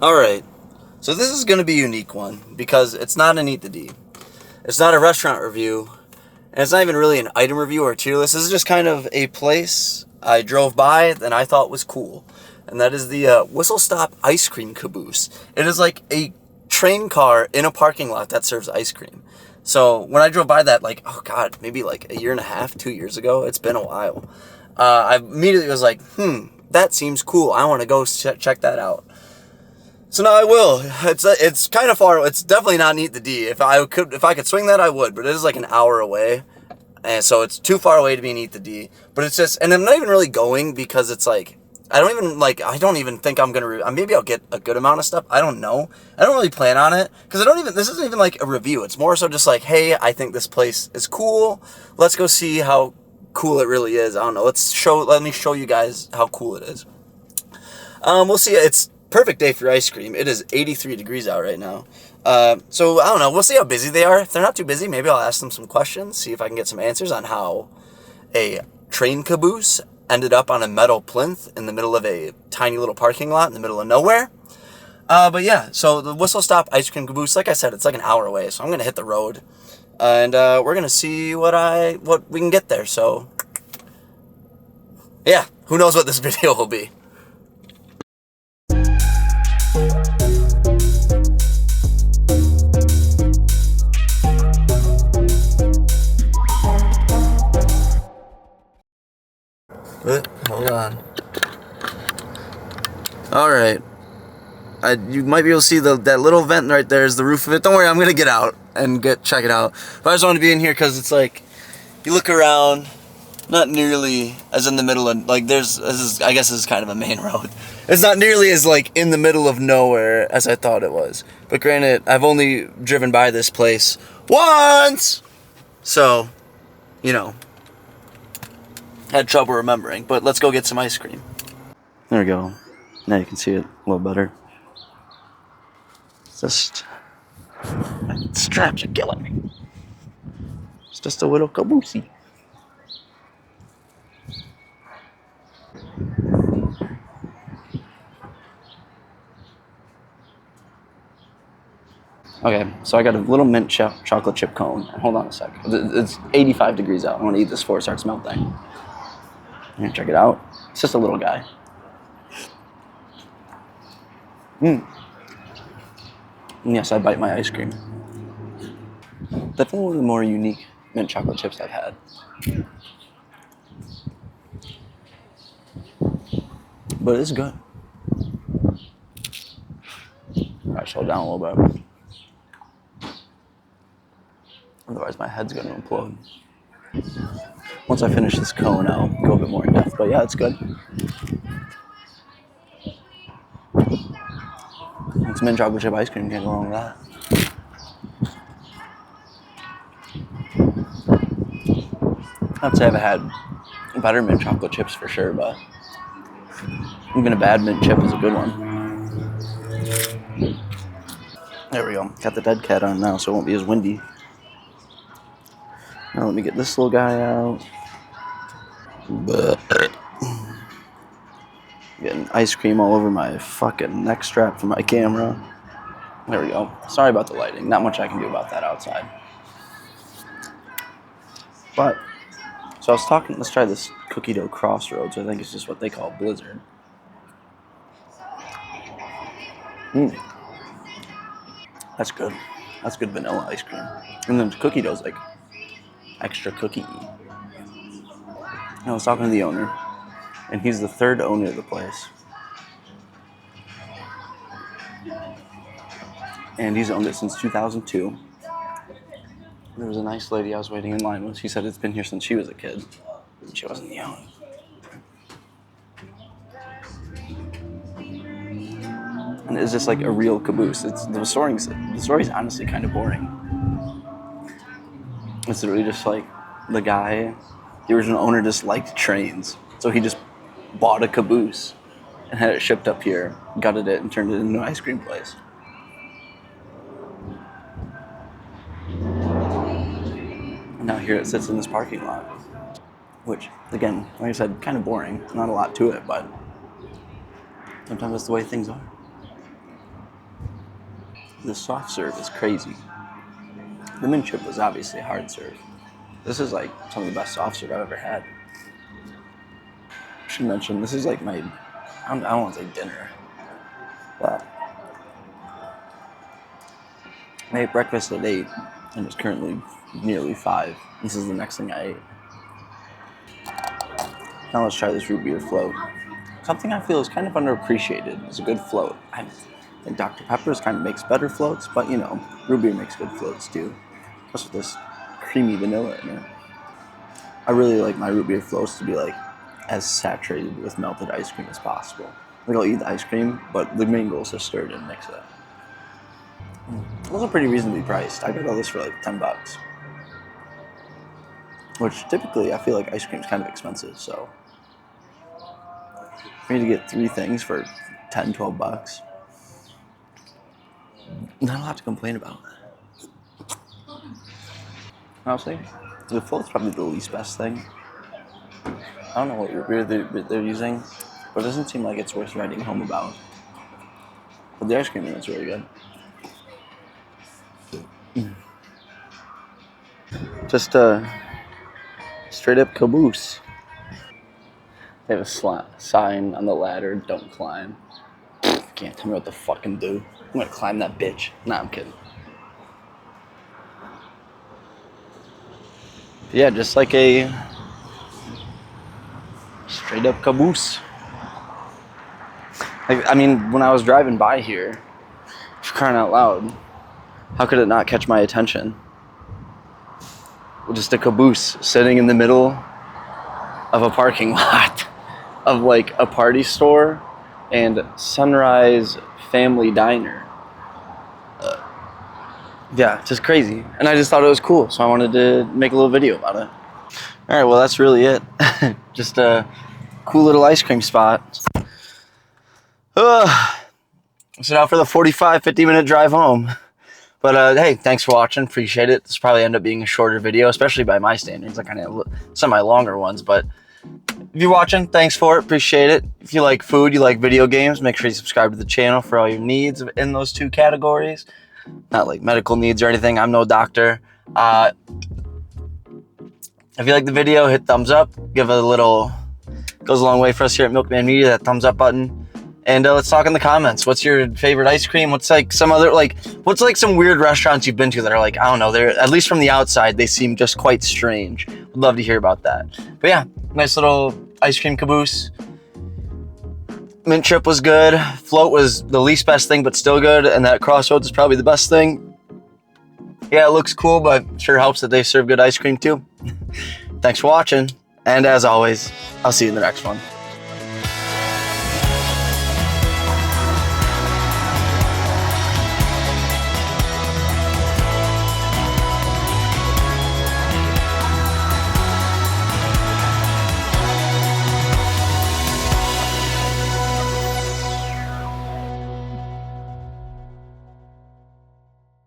Alright, so this is going to be a unique one because it's not an Eat the D. It's not a restaurant review, and it's not even really an item review or a tier list. This is just kind of a place I drove by that I thought was cool, and that is the Whistle Stop Ice Cream Caboose. It is like a train car in a parking lot that serves ice cream. So when I drove by that, like, oh god, maybe like a year and a half, 2 years ago, it's been a while, I immediately was like, that seems cool. I want to go check that out. So now I will. It's kind of far. It's definitely not Eat the D. If I could swing that, I would. But it is like an hour away, and so it's too far away to be an Eat the D. But it's just, and I'm not even really going because it's like I don't even think I'm gonna. Maybe I'll get a good amount of stuff. I don't know. I don't really plan on it because I don't even. This isn't even like a review. It's more so just like, hey, I think this place is cool. Let's go see how cool it really is. I don't know. Let me show you guys how cool it is. We'll see. It's perfect day for ice cream. It is 83 degrees out right now. So I don't know. We'll see how busy they are. If they're not too busy, maybe I'll ask them some questions, see if I can get some answers on how a train caboose ended up on a metal plinth in the middle of a tiny little parking lot in the middle of nowhere. But yeah, so the Whistle Stop Ice Cream Caboose, like I said, it's like an hour away, so I'm gonna hit the road, and we're gonna see what we can get there. So yeah, who knows what this video will be. Hold on. Alright. You might be able to see that little vent right there is the roof of it. Don't worry, I'm going to get out and check it out. But I just wanted to be in here because it's like, you look around, not nearly as in the middle of, like, I guess this is kind of a main road. It's not nearly as, like, in the middle of nowhere as I thought it was. But granted, I've only driven by this place once! So, you know, had trouble remembering, but let's go get some ice cream. There we go. Now you can see it a little better. It's just, my straps are killing me. It's just a little caboose. Okay, so I got a little mint chocolate chip cone. Hold on a sec. It's 85 degrees out. I want to eat this before it starts melting. Here, check it out. It's just a little guy. Yes, I bite my ice cream. Definitely one of the more unique mint chocolate chips I've had. But it's good. Alright, slow down a little bit. Otherwise my head's gonna implode. Once I finish this cone, I'll go a bit more in depth. But yeah, it's good. It's mint chocolate chip ice cream, can't go wrong with that. I'd say I've had better mint chocolate chips for sure, but even a bad mint chip is a good one. There we go. Got the dead cat on now, so it won't be as windy. Now let me get this little guy out. Getting ice cream all over my fucking neck strap for my camera. There we go. Sorry about the lighting. Not much I can do about that outside. But, so I was talking, let's try this cookie dough crossroads. I think it's just what they call Blizzard. That's good. That's good vanilla ice cream. And then the cookie dough's like extra cookie-y. I was talking to the owner, and he's the third owner of the place. And he's owned it since 2002. There was a nice lady I was waiting in line with. She said it's been here since she was a kid. She wasn't young. And it's just like a real caboose. The story's honestly kind of boring. It's really just like the original owner just liked trains. So he just bought a caboose and had it shipped up here, gutted it, and turned it into an ice cream place. And now here it sits in this parking lot. Which, again, like I said, kind of boring. Not a lot to it, but sometimes that's the way things are. The soft serve is crazy. The mint chip was obviously a hard serve. This is like some of the best soft serve I've ever had. I should mention, this is like my, I don't want to say dinner, but I ate breakfast at 8 and it's currently nearly 5. This is the next thing I ate. Now let's try this root beer float. Something I feel is kind of underappreciated is a good float. I think Dr. Pepper's kind of makes better floats, but you know, root beer makes good floats too. Plus with this creamy vanilla in it. I really like my root beer floats to be like as saturated with melted ice cream as possible. Like I'll eat the ice cream, but the main goal is to stir it and mix it. Those are pretty reasonably priced. I got all this for like $10. Which typically I feel like ice cream is kind of expensive, so for me to get 3 things for $10-12, not a lot to complain about. Honestly, the float's probably the least best thing. I don't know what root beer they're using, but it doesn't seem like it's worth writing home about. But the ice cream in it's really good. Just a straight up caboose. They have a sign on the ladder, don't climb. Can't tell me what to fucking do. I'm gonna climb that bitch. Nah, I'm kidding. Yeah, just like a straight up caboose. Like, I mean, when I was driving by here, for crying out loud, how could it not catch my attention? Just a caboose sitting in the middle of a parking lot of like a party store and Sunrise Family Diner. Yeah, just crazy. And I just thought it was cool, so I wanted to make a little video about it. All right, well, that's really it. Just a cool little ice cream spot. So now for the 50-minute drive home. But hey, thanks for watching. Appreciate it. This will probably end up being a shorter video, especially by my standards. I kind of some of my longer ones, but if you're watching, thanks for it. Appreciate it. If you like food, you like video games, make sure you subscribe to the channel for all your needs in those 2 categories. Not like medical needs or anything. I'm no doctor. If you like the video, hit thumbs up. Give it a little, goes a long way for us here at Milkman Media, that thumbs up button. And let's talk in the comments. What's your favorite ice cream? What's like some other, like, what's like some weird restaurants you've been to that are like, I don't know, they're, at least from the outside, they seem just quite strange. Would love to hear about that. But yeah, nice little ice cream caboose. Mint chip was good. Float was the least best thing, but still good. And that Crossroads is probably the best thing. Yeah, it looks cool, but sure helps that they serve good ice cream too. Thanks for watching. And as always, I'll see you in the next one.